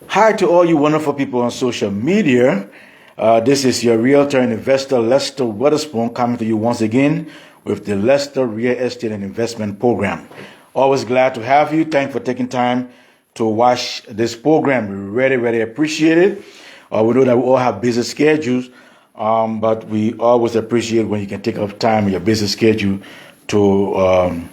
Hi to all you wonderful people on social media. This is your realtor and investor Lester Witherspoon coming to you once again with the Lester Real Estate and Investment Program. Always glad to have you. Thanks for taking time to watch this program. We really appreciate it. We know that we all have busy schedules, but we always appreciate when you can take up time in your busy schedule to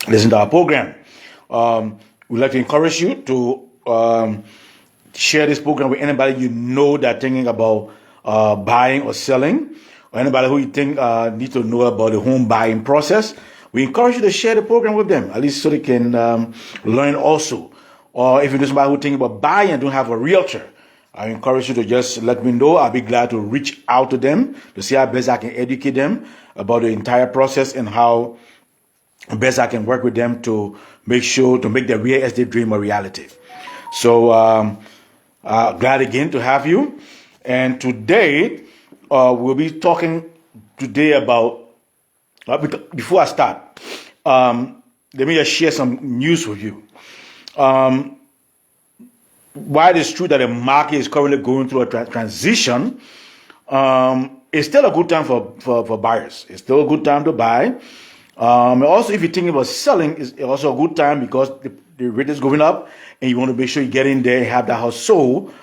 listen to our program. We'd like to encourage you to share this program with anybody you know that thinking about buying or selling, or anybody who you think need to know about the home buying process. We encourage you to share the program with them, at least so they can learn also. Or if you know somebody who thinking about buying and don't have a realtor, I encourage you to just let me know. I'll be glad to reach out to them to see how best I can educate them about the entire process and how best I can work with them to make their real estate dream a reality. So glad again to have you. And today we'll be talking about. Before I start, let me just share some news with you. While it's true that the market is currently going through a transition, it's still a good time for buyers. It's still a good time to buy. Also, if you're thinking about selling, it's also a good time because the rate is going up, and you want to make sure you get in there and have that house sold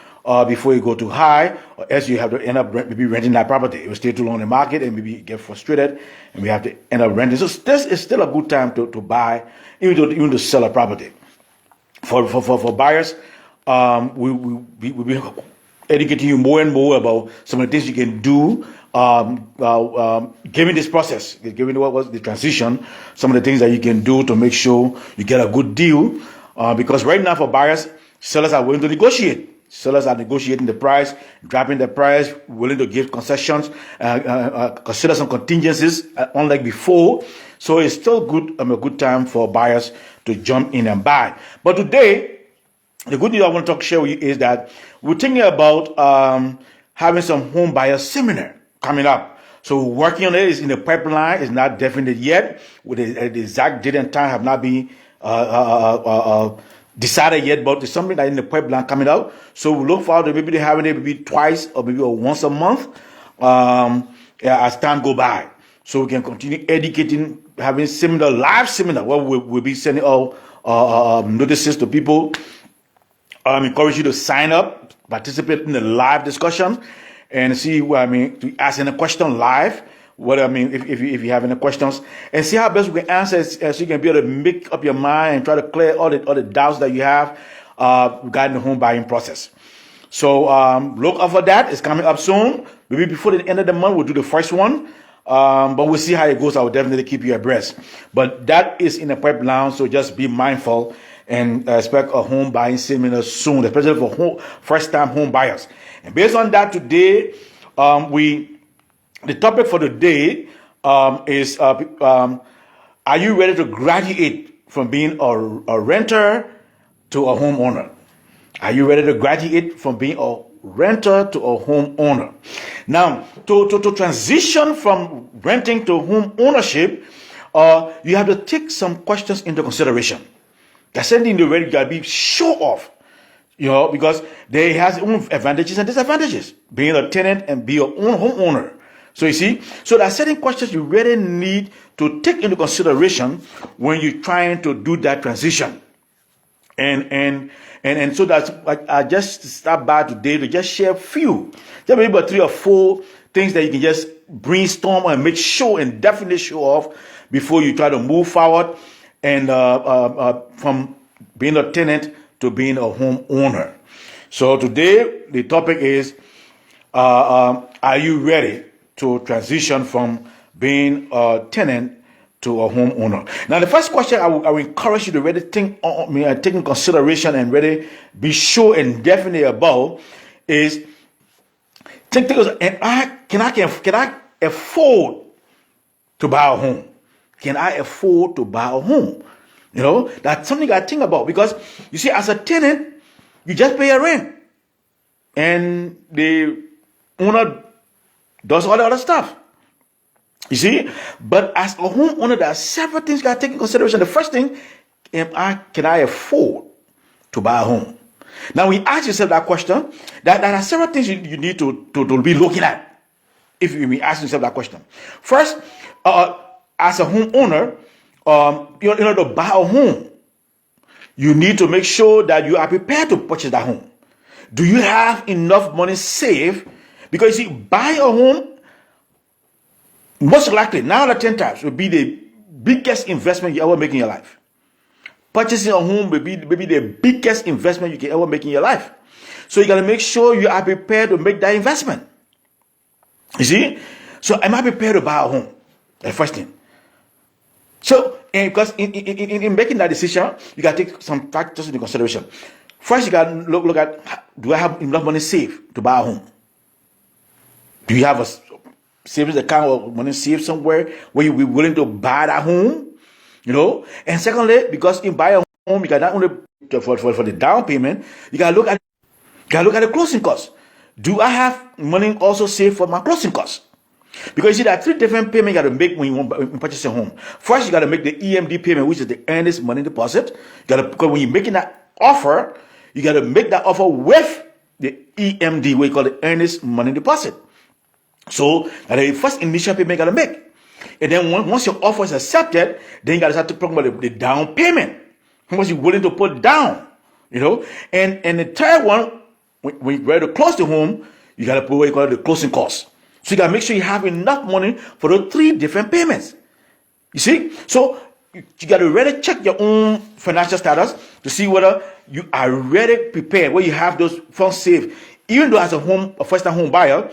before you go too high, or else you have to end up maybe renting that property. It will stay too long in the market, and maybe you get frustrated, and we have to end up renting. So this is still a good time to buy, even to sell a property. For buyers, we'll be educating you more and more about some of the things you can do given this process, given what was the transition, some of the things that you can do to make sure you get a good deal. Because right now for buyers, sellers are willing to negotiate. Sellers are negotiating the price, dropping the price, willing to give concessions, consider some contingencies, unlike before. So it's still a good time for buyers to jump in and buy. But today, the good news I want to share with you is that we're thinking about having some home buyer seminar coming up. So working on it is in the pipeline. It's not definite yet. With the exact date and time have not been decided yet, but it's something that in the pipeline coming out. So we look forward to maybe having it maybe twice or maybe once a month as time go by. So we can continue educating, having live seminar where we'll be sending out notices to people. Encourage you to sign up, participate in the live discussion, and see to ask any question live. If you have any questions, and see how best we can answer, so you can be able to make up your mind and try to clear all the doubts that you have regarding the home buying process. So look out for that. It's coming up soon. Maybe before the end of the month, we'll do the first one. But we'll see how it goes. I will definitely keep you abreast. But that is in the pipeline, so just be mindful and expect a home buying seminar soon, especially for first-time home buyers. And based on that, today the topic for the day is: are you ready to graduate from being a renter to a homeowner? Are you ready to graduate from being a renter to a homeowner? Now, to transition from renting to home ownership, you have to take some questions into consideration. That's something you really got to be sure of, because they has its own advantages and disadvantages. Being a tenant and be your own homeowner. So you see, so there are certain questions you really need to take into consideration when you're trying to do that transition. And so that's I just stopped by today to just share a few, just maybe about 3 or 4 things that you can just brainstorm and make sure and definitely show off before you try to move forward and from being a tenant to being a homeowner. So today the topic is: are you ready to transition from being a tenant to a homeowner? Now, the first question I will encourage you to really take in consideration and really be sure and definite about is: can I afford to buy a home? Can I afford to buy a home? That's something I think about, because you see, as a tenant, you just pay a rent, and the owner does all the other stuff. You see, but as a homeowner, there are several things you got to take into consideration. The first thing, can I afford to buy a home? Now, when you ask yourself that question, there are several things you need to be looking at if you be asking yourself that question. First, as a homeowner, in order to buy a home, you need to make sure that you are prepared to purchase that home. Do you have enough money saved? Because you see, buy a home, most likely, 9 out of 10 times, will be the biggest investment you ever make in your life. Purchasing a home will be maybe the biggest investment you can ever make in your life. So you got to make sure you are prepared to make that investment. You see? So am I prepared to buy a home? The first thing. So, because in making that decision, you got to take some factors into consideration. First, you got to look at, do I have enough money saved to buy a home? Do you have a savings account or money saved somewhere where you be willing to buy that home? You know, and secondly, because in buy a home, you got not only for the down payment, you gotta look at the closing costs. Do I have money also saved for my closing costs? Because you see, there are 3 different payments you got to make when you want to purchase a home. First, you got to make the EMD payment, which is the earnest money deposit. You got to, because when you're making that offer, you got to make that offer with the EMD, what you call the earnest money deposit. So that the first initial payment you got to make. And then once your offer is accepted, then you got to start talking about the down payment. How much you're willing to put down, you know. And the third one, when you're ready to close the home, you got to put what you call the closing costs. So you got to make sure you have enough money for those 3 different payments. You see? So you got to really check your own financial status to see whether you are really prepared, where you have those funds saved. Even though as a first-time home buyer,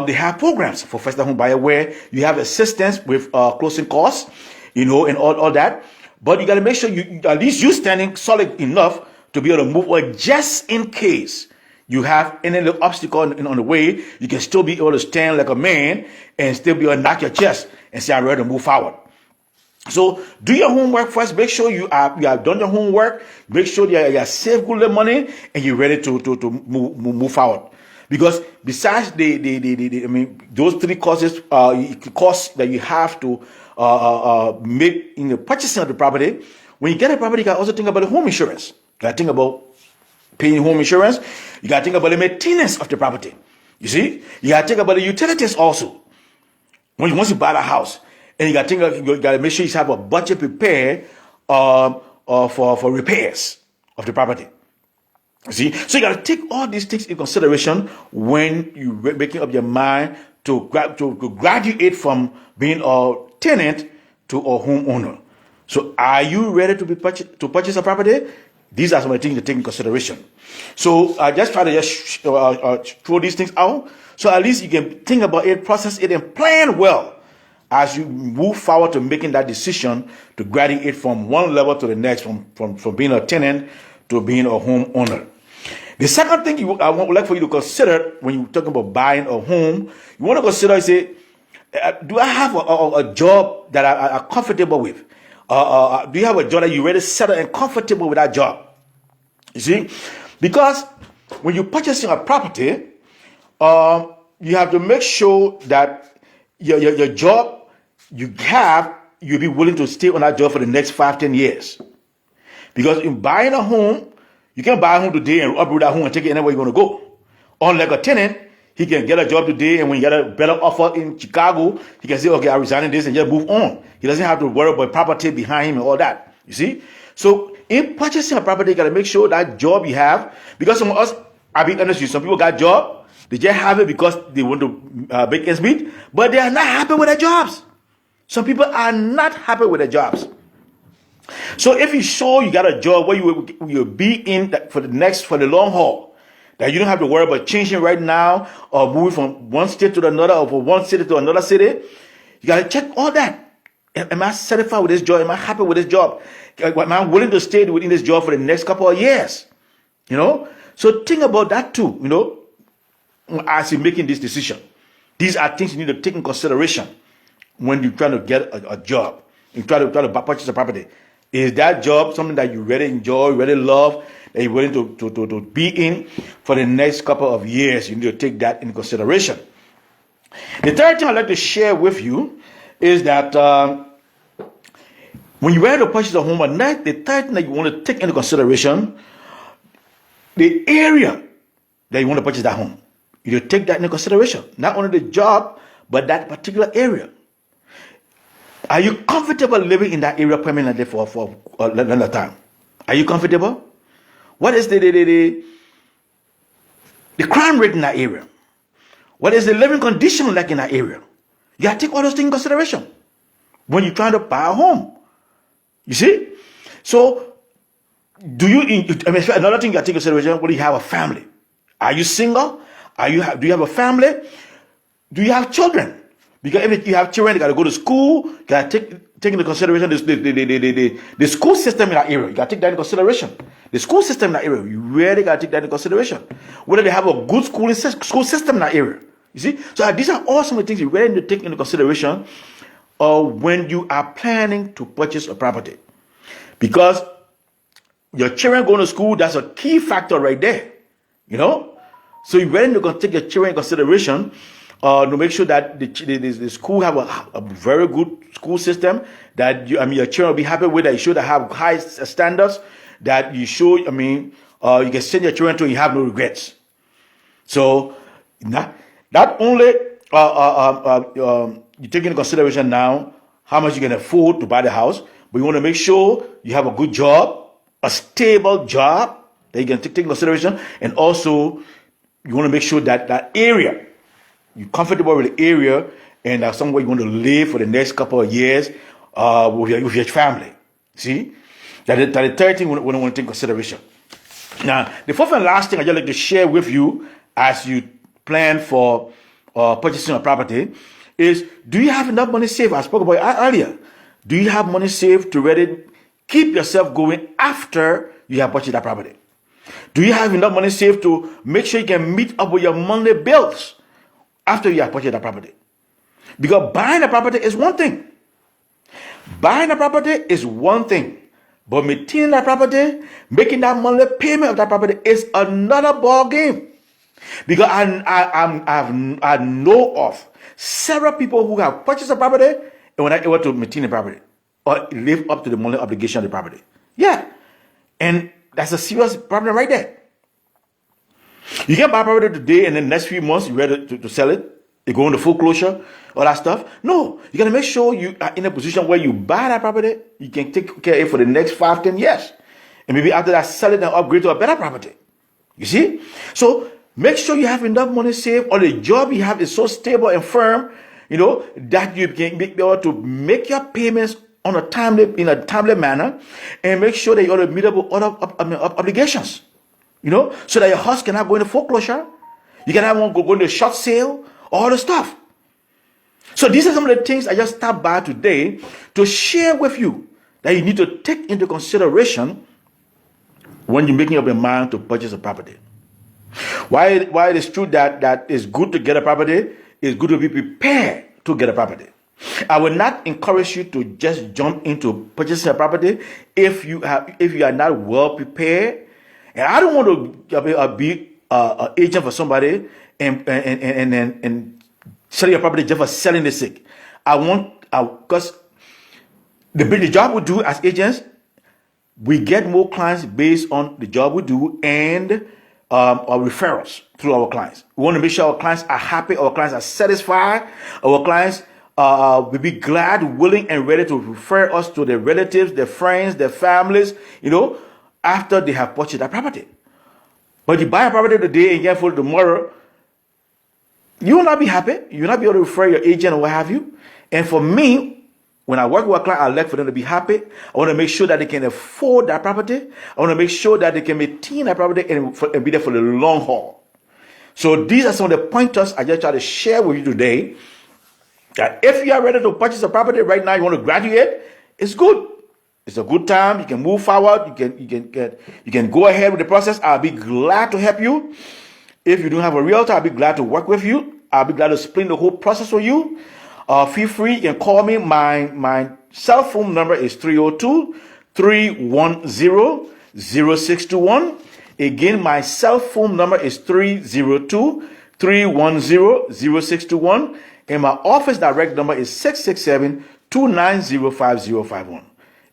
they have programs for first-time home buyer where you have assistance with closing costs, you know, and all that. But you got to make sure you at least you standing solid enough to be able to move on, just in case you have any little obstacle on the way. You can still be able to stand like a man and still be able to knock your chest and say, I'm ready to move forward. So do your homework first. Make sure you have done your homework. Make sure you have saved good money and you're ready to move forward. Because besides those 3 costs that you have to make in the purchasing of the property, when you get a property, you can also think about the home insurance. You got to think about paying home insurance. You got to think about the maintenance of the property. You see, you got to think about the utilities also. Once you buy the house, and you got to make sure you have a budget prepared for repairs of the property. See, so you got to take all these things in consideration when you're making up your mind to graduate from being a tenant to a homeowner. So, are you ready to purchase a property? These are some of the things to take in consideration. So, I just try to throw these things out, so at least you can think about it, process it, and plan well as you move forward to making that decision to graduate from one level to the next, from being a tenant to being a homeowner. The second thing I would like for you to consider when you're talking about buying a home, you want to consider, say, do I have a job that I'm comfortable with? Do you have a job that you're really settled and comfortable with that job? You see? Because when you're purchasing a property, you have to make sure that your job you have, you'll be willing to stay on that job for the next 5-10 years. Because in buying a home, you can't buy a home today and uproot that home and take it anywhere you want to go. Unlike a tenant, he can get a job today, and when you get a better offer in Chicago, he can say, okay, I'm resigning this and just move on. He doesn't have to worry about property behind him and all that. You see? So in purchasing a property, you got to make sure that job you have, because some of us, I'll be honest with you, some people got job, they just have it because they want to make ends meet, but they are not happy with their jobs. Some people are not happy with their jobs. So if you show you got a job where you'll be in for the long haul, that you don't have to worry about changing right now or moving from one state to another or from one city to another city, you got to check all that. Am I satisfied with this job? Am I happy with this job? Am I willing to stay within this job for the next couple of years? You know? So think about that too, you know, as you're making this decision. These are things you need to take in consideration when you're trying to get a job. You try to purchase a property. Is that job something that you really enjoy, really love, that you're willing to be in for the next couple of years? You need to take that in consideration. The third thing I'd like to share with you is that when you're ready to purchase a home, the third thing that you want to take into consideration, the area that you want to purchase that home. You take that into consideration. Not only the job, but that particular area. Are you comfortable living in that area permanently for a longer time? Are you comfortable? What is the crime rate in that area? What is the living condition like in that area? You got to take all those things in consideration when you're trying to buy a home. You see? So, another thing you got to take into consideration, when you have a family. Are you single? Do you have a family? Do you have children? Because if you have children, they got to go to school. You got to take into consideration the school system in that area. You got to take that into consideration. The school system in that area, you really got to take that into consideration. Whether they have a good school system in that area. You see? So these are all some of the things you really need to take into consideration when you are planning to purchase a property. Because your children going to school, that's a key factor right there. You know? So you really need to take your children in consideration to make sure that the school have a very good school system that your children will be happy with, that you should have high standards, that you should, you can send your children to and you have no regrets. So not only you take into consideration now how much you can afford to buy the house, but you want to make sure you have a good job, a stable job that you can take into consideration, and also you want to make sure that that area, you're comfortable with the area, and that's somewhere you want to live for the next couple of years with your family. See? That is the third thing we want to take into consideration. Now, the fourth and last thing I'd just like to share with you as you plan for purchasing a property is, do you have enough money saved? I spoke about it earlier. Do you have money saved to really keep yourself going after you have purchased that property? Do you have enough money saved to make sure you can meet up with your monthly bills after you have purchased that property? Because buying a property is one thing. Buying a property is one thing. But maintaining that property, making that monthly payment of that property is another ball game. Because I know of several people who have purchased a property and were not able to maintain the property or live up to the monthly obligation of the property. Yeah. And that's a serious problem right there. You can buy a property today and in the next few months you're ready to sell it. You go into foreclosure, all that stuff. No, you got to make sure you are in a position where you buy that property, you can take care of it for the next 5-10 years. And maybe after that, sell it and upgrade to a better property. You see? So make sure you have enough money saved, or the job you have is so stable and firm, that you can be able to make your payments in a timely manner, and make sure that you ought to meet up with other obligations. So that your house cannot go into foreclosure. You cannot go into a short sale, all the stuff. So these are some of the things I just stopped by today to share with you that you need to take into consideration when you're making up your mind to purchase a property. Why it is true that it's good to get a property, it's good to be prepared to get a property. I will not encourage you to just jump into purchasing a property if you are not well prepared. And I don't want to be an agent for somebody and selling your property just for selling the sake. Because the job we do as agents, we get more clients based on the job we do and our referrals through our clients. We want to make sure our clients are happy, our clients are satisfied, our clients will be glad, willing, and ready to refer us to their relatives, their friends, their families, after they have purchased that property. But you buy a property today and get full tomorrow, you will not be happy. You will not be able to refer your agent or what have you. And for me, when I work with a client, I like for them to be happy. I want to make sure that they can afford that property. I want to make sure that they can maintain that property and be there for the long haul. So these are some of the pointers I just try to share with you today. That if you are ready to purchase a property right now, you want to graduate, it's good. It's a good time. You can move forward. You can go ahead with the process. I'll be glad to help you. If you don't have a realtor, I'll be glad to work with you. I'll be glad to explain the whole process for you. Feel free. You can call me. My cell phone number is 302-310-0621. Again, my cell phone number is 302-310-0621. And my office direct number is 667-290-5051.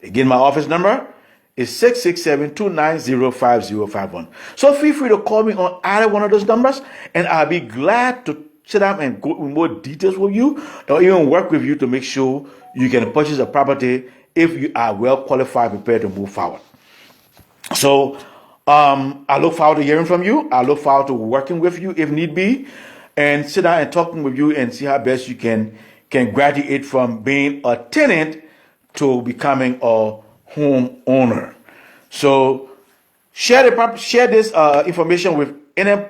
Again, my office number is 667-290-5051. So feel free to call me on either one of those numbers, and I'll be glad to sit down and go in more details with you, or even work with you to make sure you can purchase a property if you are well qualified, prepared to move forward. So I look forward to hearing from you. I look forward to working with you if need be, and sit down and talking with you and see how best you can graduate from being a tenant to becoming a home owner. So share this information with any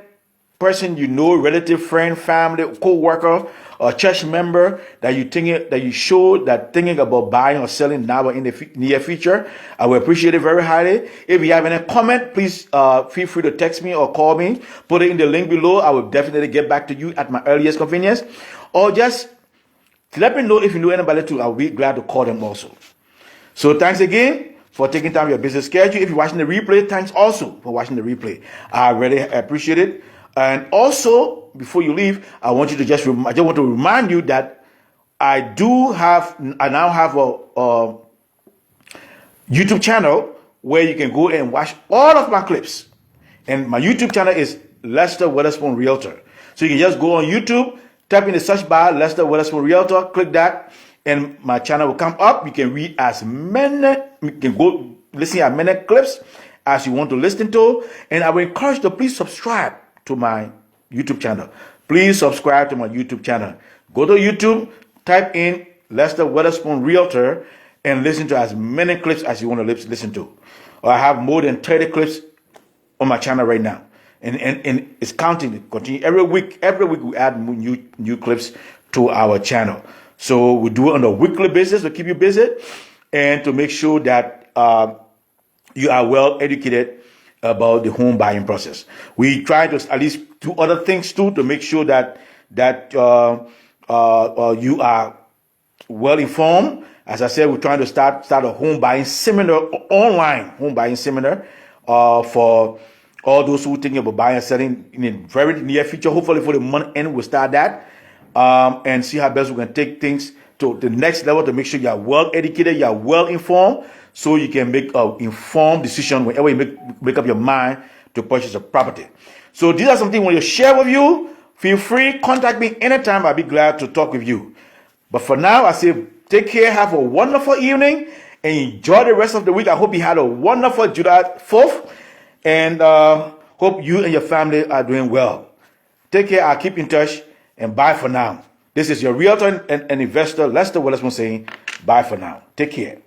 person you know, relative, friend, family, co-worker, or church member that you thinking about buying or selling now or in the near future. I will appreciate it very highly. If you have any comment, please feel free to text me or call me. Put it in the link below. I will definitely get back to you at my earliest convenience. Or just let me know if you know anybody too. I'll be glad to call them also. So thanks again for taking time out of your busy schedule. If you're watching the replay, thanks also for watching the replay. I really appreciate it. And also, before you leave, I just want to remind you that I now have a YouTube channel where you can go and watch all of my clips. And my YouTube channel is Lester Weatherspoon Realtor. So you can just go on YouTube, type in the search bar, Lester Weatherspoon Realtor, click that, and my channel will come up. You can read you can go listen to as many clips as you want to listen to. And I will encourage you to please subscribe to my YouTube channel. Please subscribe to my YouTube channel. Go to YouTube, type in Lester Weatherspoon Realtor, and listen to as many clips as you want to listen to. I have more than 30 clips on my channel right now. And it's counting. It continue every week we add new clips to our channel. So we do it on a weekly basis to keep you busy and to make sure that you are well educated about the home buying process. We try to at least do other things too to make sure that you are well informed. As I said, we're trying to start a home buying seminar, online home buying seminar, for all those who are thinking about buying and selling in the very near future. Hopefully for the month end, we'll start that and see how best we can take things to the next level to make sure you are well educated, you are well informed, so you can make an informed decision whenever you make up your mind to purchase a property. So these are something I want to share with you. Feel free, contact me anytime. I'll be glad to talk with you. But for now, I say take care, have a wonderful evening, and enjoy the rest of the week. I hope you had a wonderful July 4th, and hope you and your family are doing well. Take care. I'll keep in touch, and bye for now. This is your realtor and investor, Lester Weatherspoon, saying bye for now. Take care.